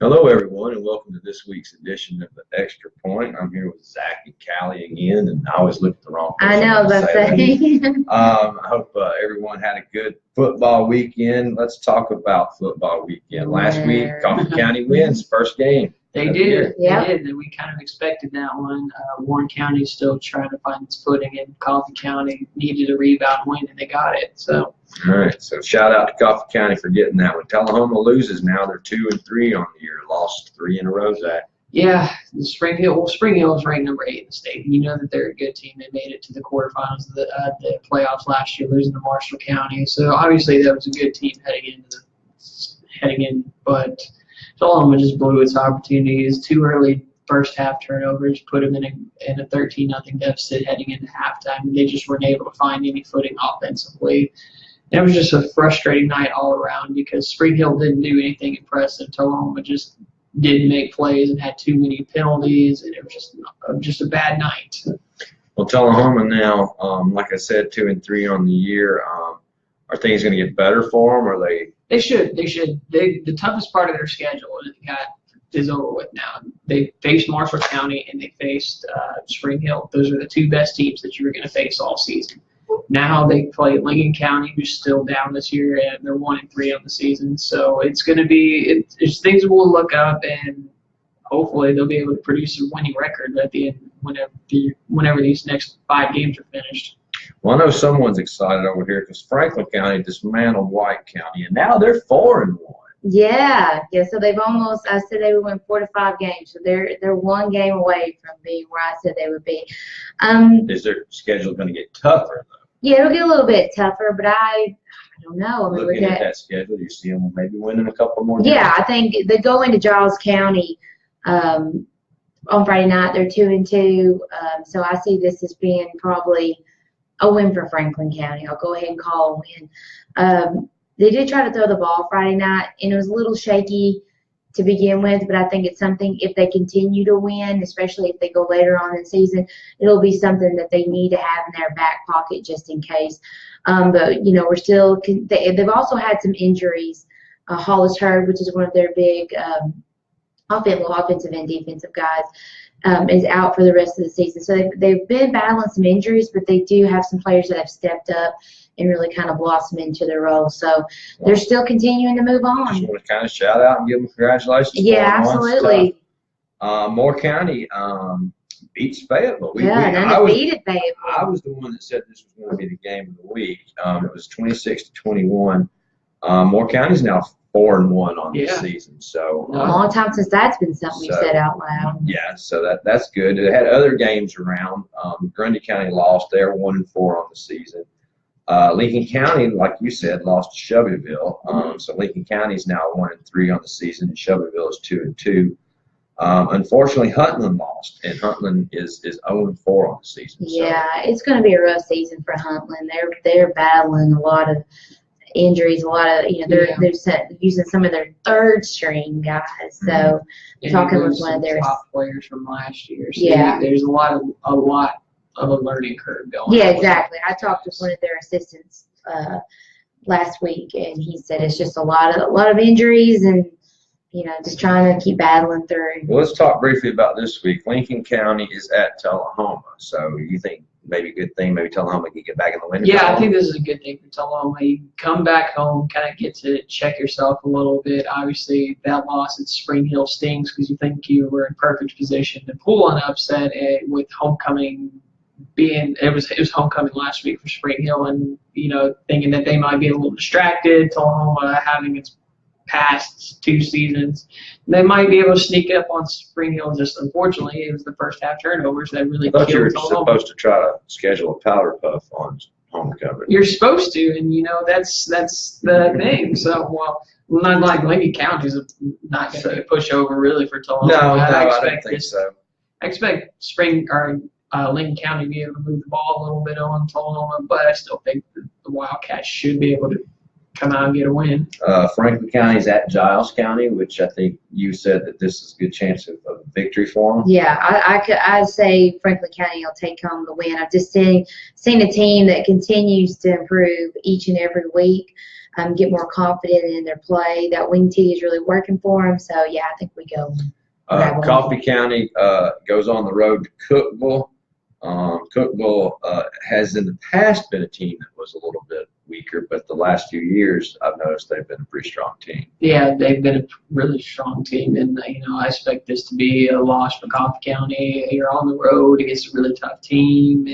Hello, everyone, and welcome to this week's edition of the Extra Point. I'm here with Zach and Callie again, and I always look at the wrong person. I know, let's say. I hope everyone had a good football weekend. Let's talk about football weekend. Last week, Coffee County wins first game. They did. They did. And we kind of expected that one. Warren County still trying to find its footing, and Coffee County needed a rebound win, and they got it. So. All right. So shout out to Coffee County for getting that one. Tullahoma loses now. They're 2-3 on the year. Lost 3 in a row, Zach. Yeah, Spring Hill is ranked number 8 in the state. You know that they're a good team. They made it to the quarterfinals of the playoffs last year, losing to Marshall County. So obviously that was a good team heading in, but Tullahoma just blew its opportunities. 2 early first half turnovers put them in a 13-0 deficit heading into halftime, and they just weren't able to find any footing offensively. And it was just a frustrating night all around because Spring Hill didn't do anything impressive. Tullahoma just didn't make plays and had too many penalties, and it was just a bad night. Well, Tullahoma now, like I said, 2-3 on the year. Are things going to get better for them? Or They should. The toughest part of their schedule is over with now. They faced Marshall County and they faced Spring Hill. Those are the 2 best teams that you were going to face all season. Now they play Lincoln County, who's still down this year, and they're 1-3 on the season. So it's going to be things will look up, and hopefully they'll be able to produce a winning record at the end whenever these next 5 games are finished. Well, I know someone's excited over here because Franklin County dismantled White County, and now they're 4-1. Yeah. So they've almost. I said they would win 4 to 5 games, so they're 1 game away from being where I said they would be. Is their schedule going to get tougher though? Yeah, it'll get a little bit tougher, but I don't know. I mean, looking at that schedule, you see them maybe winning a couple more games. Yeah, I think they go into Giles County on Friday night. They're 2-2, so I see this as being probably a win for Franklin County. I'll go ahead and call a win. They did try to throw the ball Friday night, and it was a little shaky to begin with, but I think it's something, if they continue to win, especially if they go later on in the season, it'll be something that they need to have in their back pocket just in case. But, we're still they've also had some injuries. Hollis Hurd, which is one of their big offensive and defensive guys, is out for the rest of the season. So they've been battling some injuries, but they do have some players that have stepped up and really kind of blossom into their role. So they're still continuing to move on. Just want to kind of shout out and give them congratulations. Yeah, absolutely. Moore County beats Fayetteville. Undefeated Fayetteville. I was the one that said this was going to be the game of the week. It was 26-21. Moore County's now 4-1 on the season. So a long time since that's been something we said out loud. Yeah, so that's good. It had other games around. Grundy County lost. They're 1-4 on the season. Lincoln County, like you said, lost to Shelbyville. So Lincoln County is now 1-3 on the season, and Shelbyville is 2-2. Unfortunately, Huntland lost, and Huntland is 0-4 on the season. Yeah, it's going to be a rough season for Huntland. They're battling a lot of injuries, a lot of they're using some of their 3rd string guys. So talking with one of their top players from last year. So there's a lot of a learning curve going. Yeah, exactly. I talked with one of their assistants last week, and he said it's just a lot of injuries and just trying to keep battling through. Well, let's talk briefly about this week. Lincoln County is at Tullahoma, so you think maybe a good thing, maybe Tullahoma can get back in the win? Yeah, I think this is a good thing for Tullahoma. You come back home, kind of get to check yourself a little bit. Obviously, that loss at Spring Hill stings because you think you were in perfect position to pull an upset with homecoming. It was homecoming last week for Spring Hill, and thinking that they might be a little distracted. Tullahoma having its past 2 seasons, they might be able to sneak up on Spring Hill. Just unfortunately, it was the first half turnovers that really killed Tullahoma. I thought you were supposed to try to schedule a powder puff on homecoming. You're supposed to, and that's the thing. So not like Lincoln County's not going to be a pushover really for Tullahoma. No, I don't think so. I expect Lincoln County to be able to move the ball a little bit on Tullahoma, but I still think the Wildcats should be able to come out and get a win. Franklin County is at Giles County, which I think you said that this is a good chance of victory for them. Yeah, I'd say Franklin County will take home the win. I've just seen a team that continues to improve each and every week. get more confident in their play. That wing tee is really working for them. So, yeah, I think we go. Coffee County goes on the road to Cookeville. Cookeville has in the past been a team that was a little bit weaker, but the last few years I've noticed they've been a pretty strong team. Yeah, they've been a really strong team, and I expect this to be a loss for Coffee County. You're on the road against a really tough team,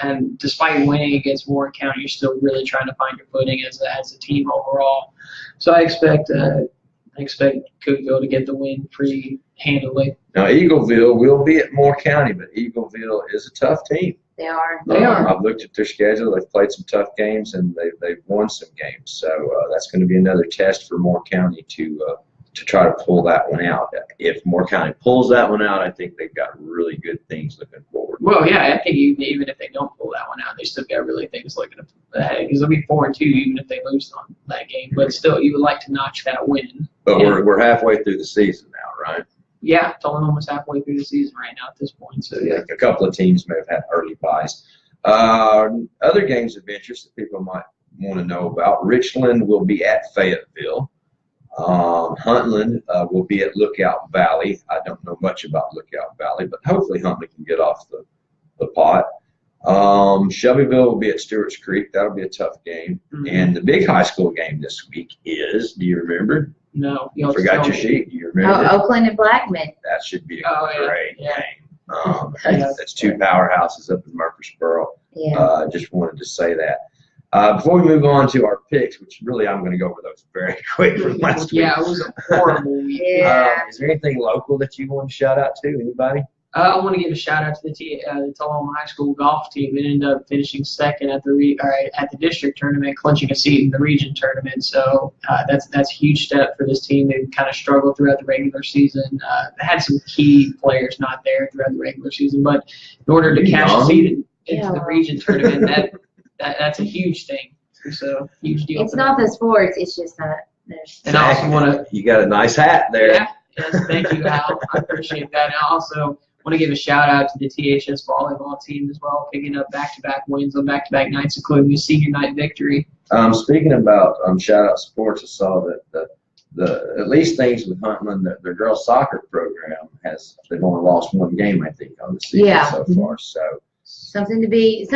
and despite winning against Warren County, you're still really trying to find your footing as a team overall. So I expect Cookeville to get the win pretty handily. Now Eagleville will be at Moore County, but Eagleville is a tough team. They are. They are. I've looked at their schedule. They've played some tough games, and they've won some games. So that's going to be another test for Moore County to try to pull that one out. If Moore County pulls that one out, I think they've got really good things looking forward. Well, yeah, I think even if they don't pull that one out, they still got really things looking ahead, because they'll be 4-2 even if they lose on that game. But still, you would like to notch that win. But we're halfway through the season now, right? Yeah, it's only almost halfway through the season right now at this point. So yeah, A couple of teams may have had early buys. Other games of interest that people might want to know about: Richland will be at Fayetteville. Huntland will be at Lookout Valley. I don't know much about Lookout Valley, but hopefully Huntland can get off the pot. Shelbyville will be at Stewart's Creek. That'll be a tough game. Mm-hmm. And the big high school game this week is, do you remember? No. You forgot your sheet. Do you remember? Oakland and Blackman. That should be a Oh, great yeah. game. Yeah. That's two powerhouses up in Murfreesboro. Yeah. Just wanted to say that. Before we move on to our picks, which really I'm going to go over those very quick from last week. Yeah, it was a horrible week. Yeah. Is there anything local that you want to shout out to? Anybody? I want to give a shout out to the Tullahoma High School golf team. It ended up finishing second at the district tournament, clinching a seat in the region tournament. So that's a huge step for this team. They kind of struggled throughout the regular season. They had some key players not there throughout the regular season, but in order to catch a seat into the region tournament, that's a huge thing. It's a huge deal. It's not the sports. It's just that there's. And I also want to. You got a nice hat there. Yeah. Yes, thank you, Al. I appreciate that. And I also want to give a shout out to the THS volleyball team as well, picking up back-to-back wins on back-to-back nights, including a senior night victory. Speaking about shout out sports, I saw that the at least things with Huntland, their girls soccer program they've only lost one game, I think, on the season so far. So something to be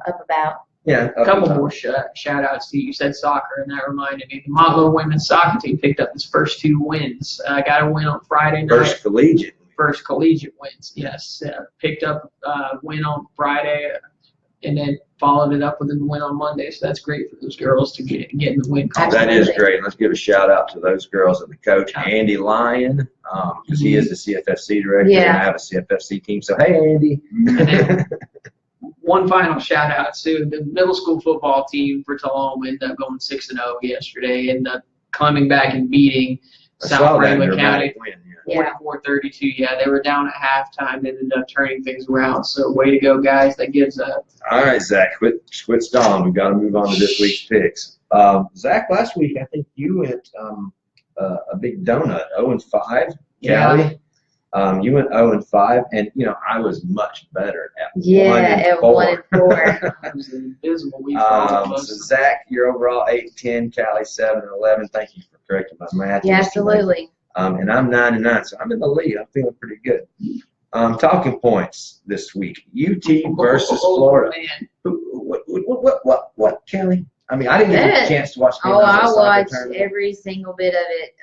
up about. Yeah, A couple more shout outs to you. You said soccer, and that reminded me. The Montlow women's soccer team picked up its first 2 wins. Got a win on Friday night. First collegiate wins, yes. Picked up a win on Friday, and then followed it up with a win on Monday. So that's great for those girls to get in the win column. That is great. Let's give a shout out to those girls and the coach, Andy Lyon, because he is the CFFC director, and I have a CFFC team. So, hey, Andy. And then one final shout out to the middle school football team for Tullahoma. Ended up going 6-0 yesterday, and coming back and beating South Franklin County. Yeah. 44-32. Yeah, they were down at halftime and ended up turning things around. So way to go, guys. That gives All right, Zach, quit stalling. We've got to move on to this week's picks. Zach, last week I think you went a big donut, 0-5. Yeah. Callie. You went 0-5, and I was much better at 1-4. 1-4. It was an abysmal week. So Zach, you're overall 8-10. Callie 7-11. Thank you for correcting my math. Yeah, absolutely. And I'm 9-9, so I'm in the lead. I'm feeling pretty good. Talking points this week: UT versus Florida. Man. What, Kelly? I mean, I didn't get a chance to watch. I watched every single bit of it,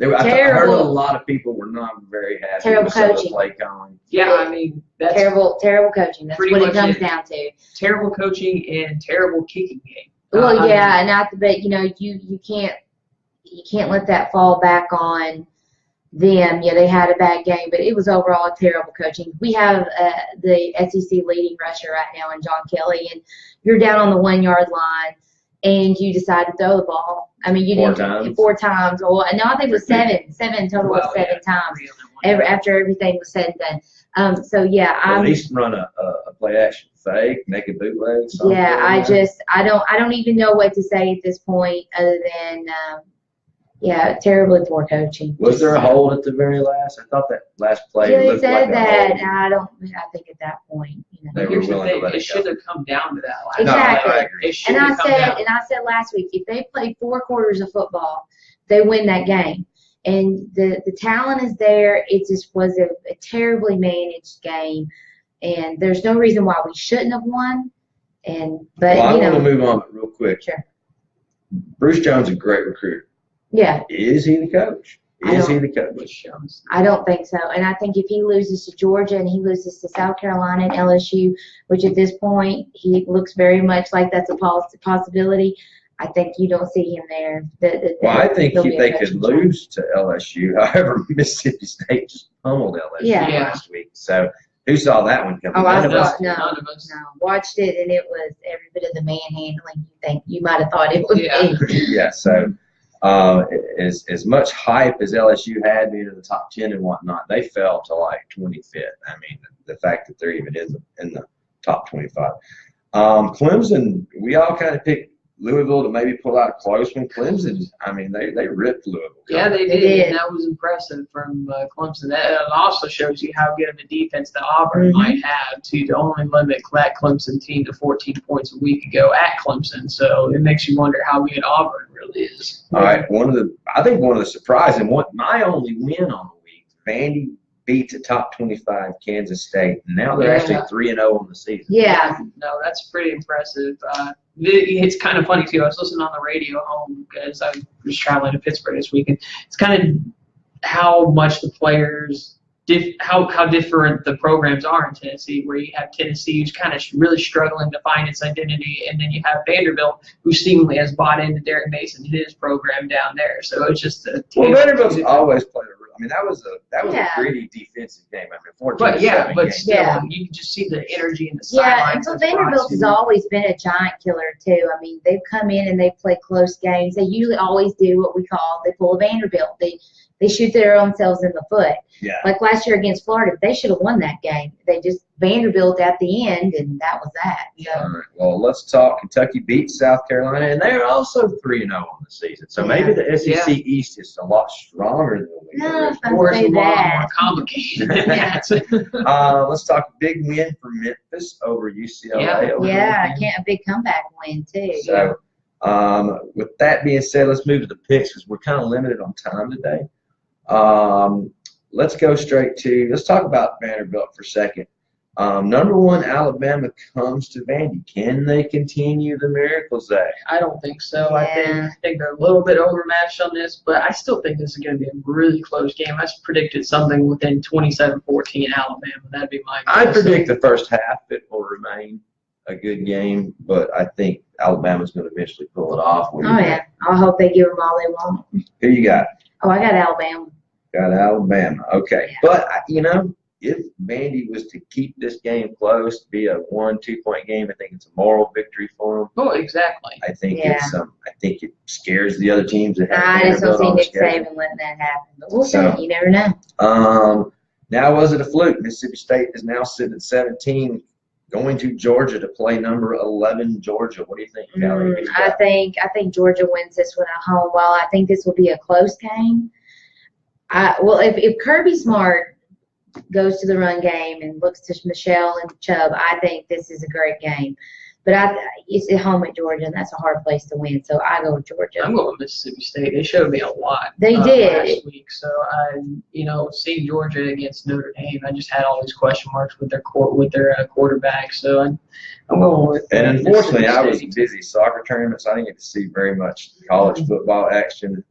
and I heard a lot of people were not very happy terrible with some of the coaching. play calling. Yeah, I mean, that's terrible coaching. That's what it comes down to. Terrible coaching and terrible kicking game. Well, yeah, but you can't let that fall back on them. Yeah, they had a bad game, but it was overall terrible coaching. We have the SEC leading rusher right now in John Kelly, and you're down on the 1-yard line, and you decide to throw the ball. I mean, you did 4 times. Well, no, I think it was 7. 7 total was 7 times after everything was said and done. So yeah, at least run a play action fake, make a bootleg. Yeah, I don't even know what to say at this point other than. Yeah, terribly poor coaching. Was there a hold at the very last? I thought that last play Yeah, they looked said like that. a hold. I think at that point, they were Here's the willing to thing, let it it should go. have come down to that last No, Exactly. I agree. It should And I have come said, down. and I said last week, if they play 4 quarters of football, they win that game. And the talent is there. It just was a terribly managed game, and there's no reason why we shouldn't have won. But Well, I you want to know, move on real quick. sure, Bruce Jones is a great recruiter. yeah. Is he the coach? Is he the coach? Which shows. I don't think so. And I think if he loses to Georgia and he loses to South Carolina and LSU, which at this point he looks very much like that's a possibility, I think you don't see him there. Well, I think there'll be a they coaching could lose to LSU. However, Mississippi State just pummeled LSU Yeah. last week. So who saw that one coming? Oh, I None of us. thought, no, None of us. no. Watched it, and it was every bit of the manhandling you think you might have thought it would Yeah. be. Yeah. So as much hype as LSU had being in the top 10 and whatnot, they fell to like 25th. I mean, the fact that they're even in the top 25. Clemson, we all kind of picked Louisville to maybe pull out a close one. Clemson, I mean, they ripped Louisville. Yeah, they They did. did. And that was impressive from Clemson. That also shows you how good of a defense that Auburn Mhm. might have to only limit that Clemson team to 14 points a week ago at Clemson. So it makes you wonder how good Auburn really is. All right, I think one of the surprising my only win on the week, Vandy beat the top 25 Kansas State. And now they're Yeah. actually 3-0 on the season. Yeah, No, that's pretty impressive. It's kind of funny, too. I was listening on the radio home because I was traveling to Pittsburgh this weekend. It's kind of how much the players how different the programs are in Tennessee, where you have Tennessee who's kind of really struggling to find its identity, and then you have Vanderbilt who seemingly has bought into Derek Mason and his program down there. So it's just a Well, Vanderbilt's always played I mean, that was Yeah. a gritty defensive game. I mean, 14 But yeah, but game. still, Yeah. you can just see the energy in the yeah. sidelines. And Vanderbilt has always been a giant killer too. I mean, they've come in and they play close games. They usually always do what we call they pull a Vanderbilt. They shoot their own selves in the foot. Yeah. Like last year against Florida, they should have won that game. They just Vanderbilt at the end, and that was that. Yeah. All right. Well, let's talk. Kentucky beat South Carolina, and they're also 3-0 on the season. So maybe the SEC East is a lot stronger than we No, originally I Or it's say a lot that. more complicated than that. Let's talk a big win for Memphis over UCLA. Yeah. Yeah, a big comeback win too. So, with that being said, let's move to the picks because we're kind of limited on time today. Let's go let's talk about Vanderbilt for a second. Number 1, Alabama comes to Vandy. Can they continue the miracles there? I don't think so. Yeah. I think they're a little bit overmatched on this, but I still think this is going to be a really close game. I predicted something within 27-14 Alabama. That'd be my I guess. predict the first half it will remain a good game, but I think Alabama's going to eventually pull it off. What do you Oh think? yeah, I hope they give them all they want. Who you got? Oh, I got Alabama. Got Alabama. Okay. Yeah. But, if Vandy was to keep this game close, to be a 1-2 point game, I think it's a moral victory for them. Oh, exactly. I think Yeah. I think it scares the other teams that have I just don't Vanderbilt see on the Nick schedule. Saban letting that happen. But we'll So- see. You never know. Now, was it a fluke? Mississippi State is now sitting at 17, going to Georgia to play number 11 Georgia. What do you think, Kelly? Who you I got? think Georgia wins this one at home. While I think this will be a close game, if Kirby Smart goes to the run game and looks to Michelle and Chubb, I think this is a great game. But it's at home at Georgia, and that's a hard place to win. So I go with Georgia. I'm going with Mississippi State. They showed me a lot. They did. Last week. So seeing Georgia against Notre Dame, I just had all these question marks with their quarterback. So I'm going with. And unfortunately, I was Mississippi State. busy soccer tournament, so I didn't get to see very much college football action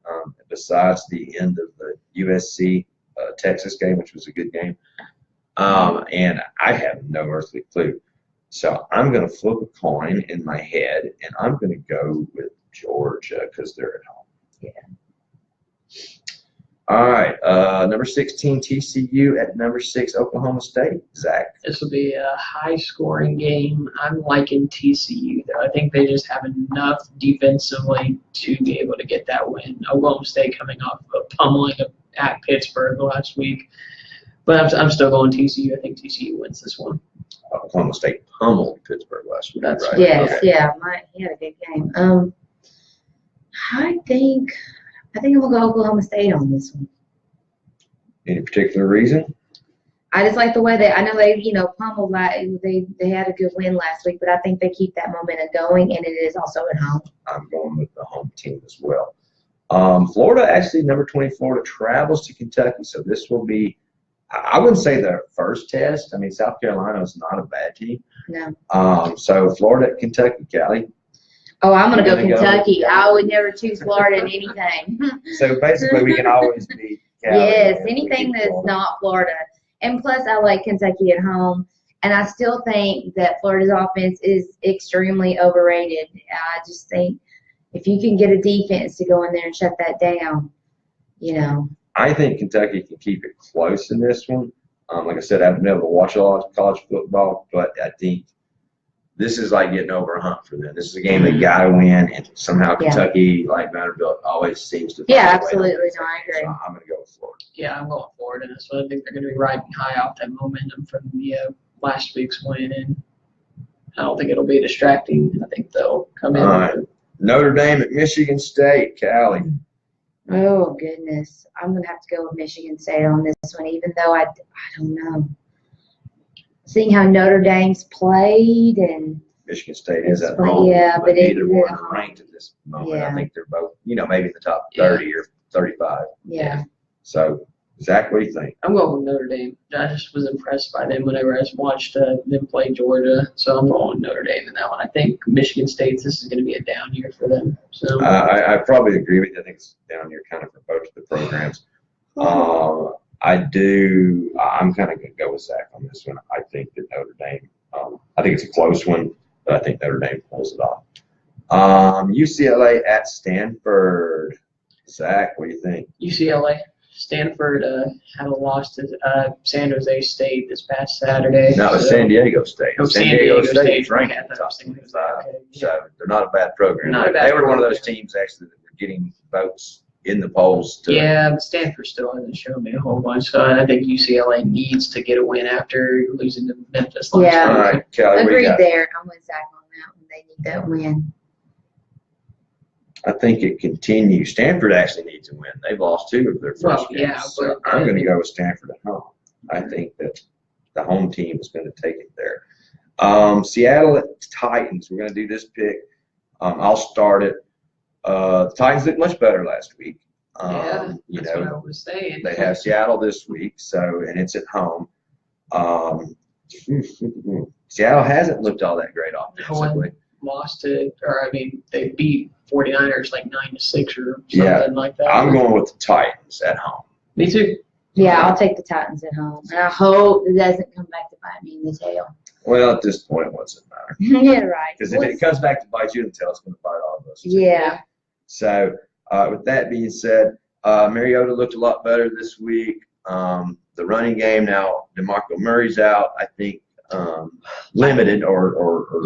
besides the end of the USC Texas game, which was a good game. And I have no earthly clue. So I'm going to flip a coin in my head, and I'm going to go with Georgia because they're at home. Yeah. All right. Number 16, TCU at number 6, Oklahoma State. Zach. This will be a high-scoring game. I'm liking TCU, though. I think they just have enough defensively to be able to get that win. Oklahoma State coming off of a pummeling at Pittsburgh last week. But I'm still going TCU. I think TCU wins this one. Oklahoma State pummeled Pittsburgh last week. That's right? Yes, Okay. yeah, he had a good game. I think I'm gonna go Oklahoma State on this one. Any particular reason? I just like the way I know they, pummeled, they had a good win last week, but I think they keep that momentum going, and it is also at home. I'm going with the home team as well. Florida, actually, number 20, Florida travels to Kentucky, so this will be, I wouldn't say their first test. I mean, South Carolina is not a bad team. No. So Florida, Kentucky, Callie. Oh, I'm going to go Kentucky. I would never choose Florida in anything. So basically, we can always beat Callie. Yes, anything that's not Florida. And plus, I like Kentucky at home. And I still think that Florida's offense is extremely overrated. I just think if you can get a defense to go in there and shut that down, I think Kentucky can keep it close in this one. Like I said, I haven't been able to watch a lot of college football, but I think this is like getting over a hump for them. This is a game they got to win, and somehow Kentucky, like Vanderbilt, always seems to. Yeah, absolutely. No, I agree. So I'm going to go with Florida. Yeah, I'm going Florida in this one. I think they're going to be riding high off that momentum from the last week's win, and I don't think it'll be distracting. I think they'll come in. All right. Notre Dame at Michigan State, Callie. Oh, goodness. I'm going to have to go with Michigan State on this one, even though I don't know. Seeing how Notre Dame's played and Michigan State is at home. Yeah, but neither one are ranked at this moment. Yeah. I think they're both, maybe in the top 30 or 35. Yeah. So, Zach, what do you think? I'm going with Notre Dame. I just was impressed by them whenever I watched them play Georgia. So I'm going with Notre Dame in that one. I think Michigan State, this is going to be a down year for them. So I probably agree with you. I think it's down year kind of for both of the programs. I'm kind of going to go with Zach on this one. I think that Notre Dame, I think it's a close one, but I think Notre Dame pulls it off. UCLA at Stanford. Zach, what do you think? UCLA. Stanford had a loss to San Jose State this past Saturday. No, it's San Diego State. Oh, San Diego State is ranked in the top 25. So they're not a bad program. They were one of those teams actually that were getting votes in the polls. Yeah, but Stanford still hasn't shown me a whole bunch. So I think UCLA needs to get a win after losing to Memphis last Yeah. All right, Kelly, agreed there. I'm with Zach on that one. They need that win. I think it continues. Stanford actually needs a win. They've lost 2 of their first games. Yeah, so I'm going to go with Stanford at home. I think that the home team is going to take it there. Seattle at Titans. We're going to do this pick. I'll start it. The Titans looked much better last week. That's what I was saying. They have Seattle this week, and it's at home. Seattle hasn't looked all that great offensively. They beat 49ers like 9-6 or something like that. I'm going with the Titans at home. Me too. Yeah, I'll take the Titans at home. And I hope it doesn't come back to bite me in the tail. Well, at this point, what's it matter? Yeah, right. Because if it comes back to bite you in the tail, it's going to bite all of us. Yeah. So, with that being said, Mariota looked a lot better this week. The running game now, DeMarco Murray's out. I think limited or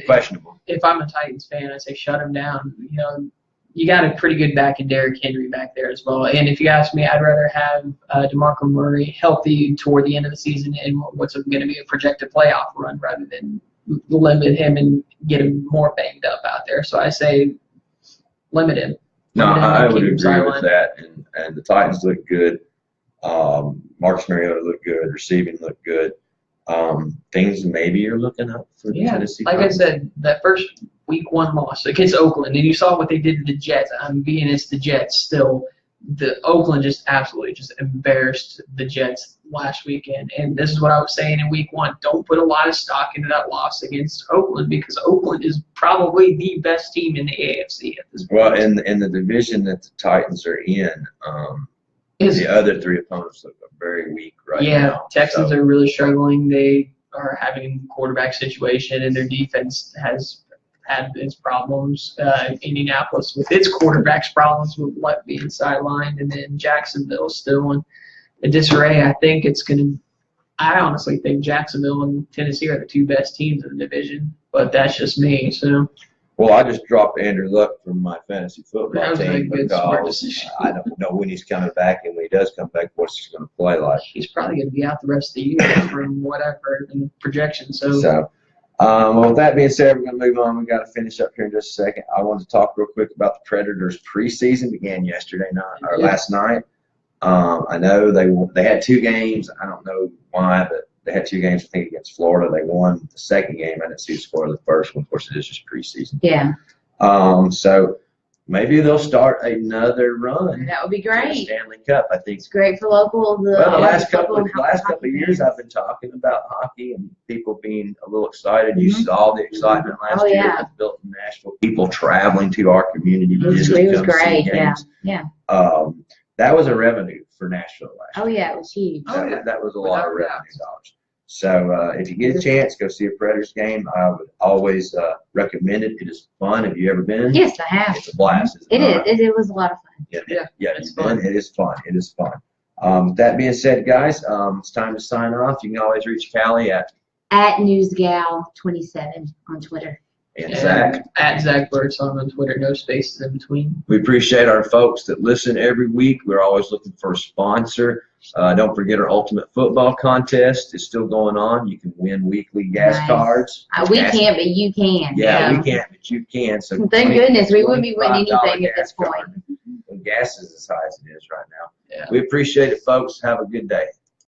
questionable. If I'm a Titans fan, I say shut him down. You got a pretty good back in Derrick Henry back there as well. And if you ask me, I'd rather have DeMarco Murray healthy toward the end of the season in what's going to be a projected playoff run rather than limit him and get him more banged up out there. So I say limit him. No, I would agree with that. And the Titans look good. Marcus Mariota looked good. Receiving looked good. Things maybe you're looking up for the Tennessee Titans. I said, that first week 1 loss against Oakland, and you saw what they did to the Jets. Being it's the Jets still, the Oakland just absolutely just embarrassed the Jets last weekend. And this is what I was saying in week 1. Don't put a lot of stock into that loss against Oakland because Oakland is probably the best team in the AFC at this point. Well, in the division that the Titans are in, the other 3 opponents look very weak now. Yeah, Texans are really struggling. They are having a quarterback situation, and their defense has had its problems. Indianapolis with its quarterback's problems with Luck being sidelined, and then Jacksonville still in disarray. I honestly think Jacksonville and Tennessee are the 2 best teams in the division, but that's just me. So. Well, I just dropped Andrew Luck from my fantasy football team because I don't know when he's coming back, and when he does come back, what's he going to play like. He's probably going to be out the rest of the year from what I've heard in the projection. So well, with that being said, we're going to move on. We've got to finish up here in just a second. I want to talk real quick about the Predators preseason. Began last night. I know they had 2 games. I don't know why, but they had 2 games, I think, against Florida. They won the second game. I didn't see the score of the first one. Of course, it is just preseason. Yeah. So maybe they'll start another run. That would be to the great. Stanley Cup, I think. It's great for local. The last couple of hockey years, fans. I've been talking about hockey and people being a little excited. You saw the excitement last year yeah. that built in Nashville. People traveling to our community It was just to come great. see Yeah. games. Yeah. That was a revenue for Nashville last year. Oh yeah, it was huge. That was a lot of Without revenue dollars. So if you get a chance, go see a Predators game. I would always recommend it. It is fun. Have you ever been? Yes, I have. It's a blast. It is. It was a lot of fun. Yeah, it's you've been. fun. It is fun. It is fun. That being said, guys, it's time to sign off. You can always reach Callie at @newsgal27 on Twitter. and Zach. At Zach Birdsong on Twitter, no spaces in between. We appreciate our folks that listen every week. We're always looking for a sponsor. Don't forget our Ultimate Football Contest is still going on. You can win weekly gas Nice. cards. We can't, but you can. Yeah, we can't, but you can. So Thank goodness we wouldn't be winning $25 anything at this gas point. card when gas is as high as it is right now. Yeah. We appreciate it, folks. Have a good day.